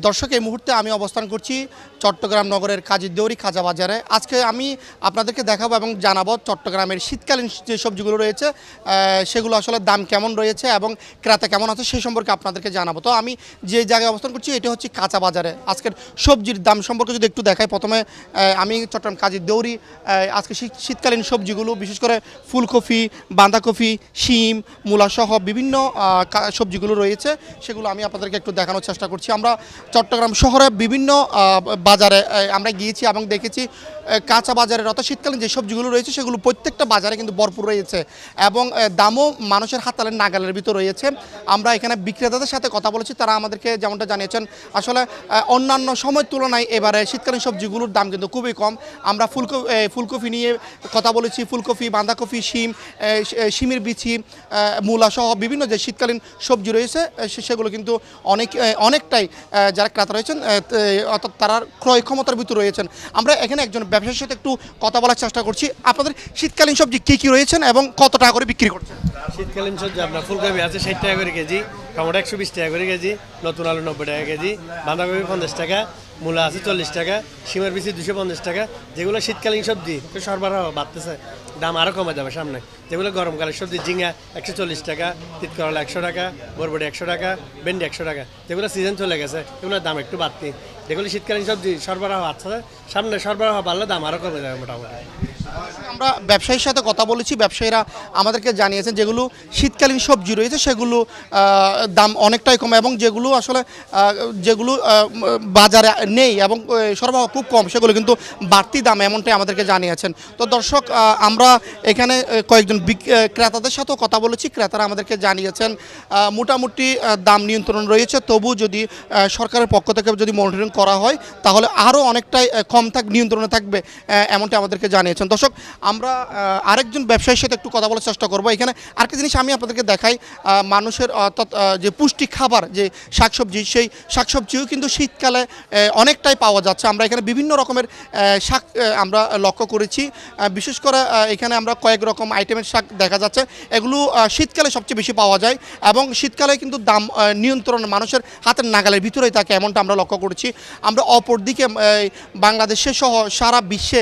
দর্শক এই মুহূর্তে আমি অবস্থান করছি চট্টগ্রাম নগরের কাজীদেউরি খাজা বাজারে। আজকে আমি আপনাদেরকে দেখাবো এবং জানাবো চট্টগ্রামের শীতকালীন যে সবজিগুলো রয়েছে সেগুলো আসলে দাম কেমন রয়েছে এবং ক্রেতা কেমন আছে সেই সম্পর্কে আপনাদেরকে জানাবো। তো আমি যে জায়গায় অবস্থান করছি এটা হচ্ছে কাঁচা বাজারে। আজকের সবজির দাম সম্পর্কে যদি একটু দেখাই, প্রথমে আমি চট্টগ্রাম কাজীদেউরি আজকে শীতকালীন সবজিগুলো বিশেষ করে ফুলকপি, বাঁধাকপি, শিম, মূলাসহ বিভিন্ন সবজিগুলো রয়েছে সেগুলো আমি আপনাদেরকে একটু দেখানোর চেষ্টা করছি। আমরা চট্টগ্রাম শহরে বিভিন্ন বাজারে আমরা গিয়েছি এবং দেখেছি কাঁচা বাজারের অর্থাৎ শীতকালীন যে সবজিগুলো রয়েছে সেগুলো প্রত্যেকটা বাজারে কিন্তু ভরপুর রয়েছে এবং দামও মানুষের হাতালের নাগালের ভিতর রয়েছে। আমরা এখানে বিক্রেতাদের সাথে কথা বলেছি, তারা আমাদেরকে যেমনটা জানিয়েছেন আসলে অন্যান্য সময়ের তুলনায় এবারে শীতকালীন সবজিগুলোর দাম কিন্তু খুবই কম। আমরা ফুলকপি নিয়ে কথা বলেছি, ফুলকপি, বাঁধাকপি, শিমের বিচি, মূলাসহ বিভিন্ন যে শীতকালীন সবজি রয়েছে সেগুলো কিন্তু অনেকটাই যারা ক্রেতা রয়েছেন অর্থাৎ তারা ক্রয় ক্ষমতার ভিতর রয়েছেন। আমরা এখানে একজন ব্যবসায়ীর সাথে একটু কথা বলার চেষ্টা করছি। আপনাদের শীতকালীন সবজি কী কী রয়েছেন এবং কত টাকা করে বিক্রি করছেন? শীতকালীন সবজি আপনার ফুলকপি আছে 60 টাকা করে কেজি, টমেটো 120 টাকা করে কেজি, নতুন আলু 90 টাকা কেজি, বাঁধাকপি 50 টাকা, মূলা আছে 40 টাকা, শিমের বিচি 250 টাকা। যেগুলো শীতকালীন সবজি সরবরাহ বাড়তেছে, দাম আরও কমে যাবে সামনে। যেগুলো গরমকালের সবজি, ঝিঙা 140 টাকা, তিতকরলা 100 টাকা, বরবটি 100 টাকা, ভেন্ডি 100 টাকা। যেগুলো সিজন চলে গেছে এগুলোর দাম একটু বাড়তি। যেগুলো শীতকালীন সবজি সরবরাহ আছে, সামনে সরবরাহ বাড়লে দাম আরও কমে যাবে মোটামুটি। আমরা ব্যবসায়ীর সাথে কথা বলেছি, ব্যবসায়ীরা আমাদেরকে জানিয়েছেন যেগুলো শীতকালীন সবজি রয়েছে সেগুলো দাম অনেকটাই কম এবং যেগুলো বাজারে নেই এবং সরবরাহ খুব কম সেগুলো কিন্তু বাড়তি দাম এমনটাই আমাদেরকে জানিয়েছেন। তো দর্শক আমরা এখানে কয়েকজন ক্রেতাদের সাথেও কথা বলেছি, ক্রেতারা আমাদেরকে জানিয়েছেন মোটামুটি দাম নিয়ন্ত্রণ রয়েছে, তবু যদি সরকারের পক্ষ থেকে যদি মনিটরিং করা হয় তাহলে আরও অনেকটাই কম নিয়ন্ত্রণে থাকবে এমনটা আমাদেরকে জানিয়েছেন। দর্শক আমরা আরেকজন ব্যবসায়ীর সাথে একটু কথা বলার চেষ্টা করবো। এখানে আরেকটা জিনিস আমি আপনাদেরকে দেখাই, মানুষের অর্থাৎ যে পুষ্টি খাবার যে শাকসবজি, সেই শাকসবজিও কিন্তু শীতকালে অনেকটাই পাওয়া যাচ্ছে। আমরা এখানে বিভিন্ন রকমের শাক আমরা লক্ষ্য করেছি, বিশেষ করে এখানে আমরা কয়েক রকম আইটেমের শাক দেখা যাচ্ছে, এগুলো শীতকালে সবচেয়ে বেশি পাওয়া যায় এবং শীতকালে কিন্তু দাম নিয়ন্ত্রণ মানুষের হাতের নাগালের ভিতরেই থাকে এমনটা আমরা লক্ষ্য করেছি। আমরা অপরদিকে বাংলাদেশে সহ সারা বিশ্বে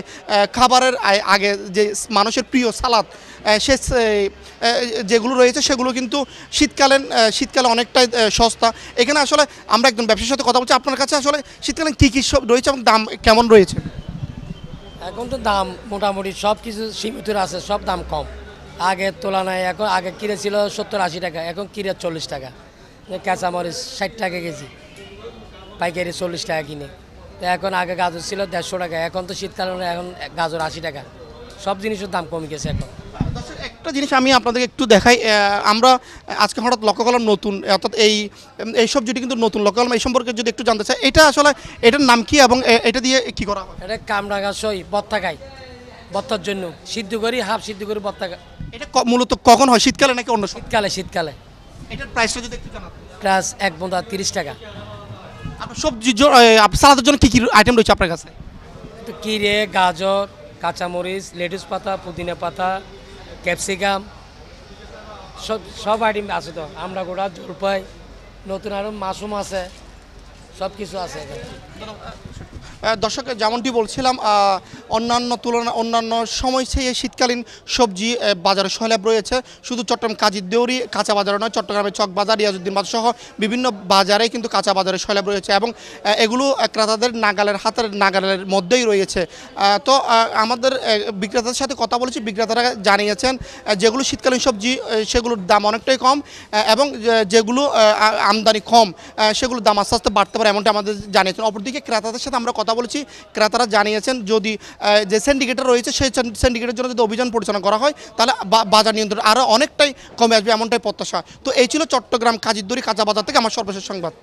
খাবারের আগে যে মানুষের প্রিয় সালাদ যেগুলো রয়েছে সেগুলো কিন্তু শীতকালে অনেকটাই সস্তা। এখানে আসলে আমরা একজন ব্যবসার সাথে কথা বলছি, আপনার কাছে আসলে শীতকালে কী কী সব রয়েছে এবং দাম কেমন রয়েছে? এখন তো দাম মোটামুটি সব কিছু সীমিত আছে, সব দাম কম আগের তুলনায়। এখন আগে কিনে ছিল 70-80 টাকা, এখন কিনে 40 টাকা। কাঁচামরিচ 60 টাকা কেজি, পাইকারি 40 টাকা কিনে। তো এখন আগে গাজর ছিল 150 টাকা, এখন তো শীতকালে এখন গাজর 80 টাকা। সব জিনিসের দাম কমে গেছে এখন। একটা জিনিস আমি আপনাদেরকে একটু দেখাই, আমরা আজকে হঠাৎ লক্ষ্য করলাম নতুন, অর্থাৎ এই সবজিটি কিন্তু নতুন লক্ষ্য করলাম, এই সম্পর্কে যদি একটু জানতে চাই এটা আসলে এটার নাম কি এবং এটা দিয়ে কি করা হয়? এটা কামরাঙা সই ভর্তা খাই, ভর্তার জন্য সিদ্ধ করি, হাফ সিদ্ধ করি ভর্তা। এটা মূলত কখন হয়, শীতকালে নাকি অন্য? শীতকালে। এটার প্রাইসটা যদি একটু জানাতেন। প্রাইস 1 বোঁদা 30 টাকা। আপনার সবজি সালাদের জন্য কী কী আইটেম রয়েছে আপনার কাছে? তো কিরে, গাজর, কাঁচামরিচ, লেটুস পাতা, পুদিনা পাতা, ক্যাপসিকাম, সব আইটেম আছে। তো আমরা গোড়া জলপাই, নতুন আরও মাশরুম আছে, সব কিছু আছে এখানে। দর্শক যেমনটি বলছিলাম অন্যান্য সময় চেয়ে শীতকালীন সবজি বাজারে সহলভ রয়েছে। শুধু চট্টগ্রাম কাজীদেউরি কাঁচা বাজারে নয়, চট্টগ্রামের চক বাজার, রিয়াজউদ্দিন বাজার সহ বিভিন্ন বাজারে কিন্তু কাঁচা বাজারে সহলভ রয়েছে এবং এগুলো ক্রেতাদের হাতের নাগালের মধ্যেই রয়েছে। তো আমাদের বিক্রেতাদের সাথে কথা বলেছি, বিক্রেতারা জানিয়েছেন যেগুলো শীতকালীন সবজি সেগুলোর দাম অনেকটাই কম এবং যেগুলো আমদানি কম সেগুলোর দাম আস্তে আস্তে বাড়তে পারে এমনটা আমাদের জানিয়েছেন। অপরদিকে ক্রেতাদের সাথে আমরা কথা বলেছি, ক্রেতারা জানিয়েছেন যদি যে সিন্ডিকেটর রয়েছে সেই সিন্ডিকেটের জন্য যদি অভিযান পরিচালনা করা হয় তাহলে বাজার নিয়ন্ত্রণ আরও অনেকটাই কমে আসবে এমনটাই প্রত্যাশা। তো এই ছিল চট্টগ্রাম কাজীদেউরি কাঁচা বাজার থেকে আমার সর্বশেষ সংবাদ।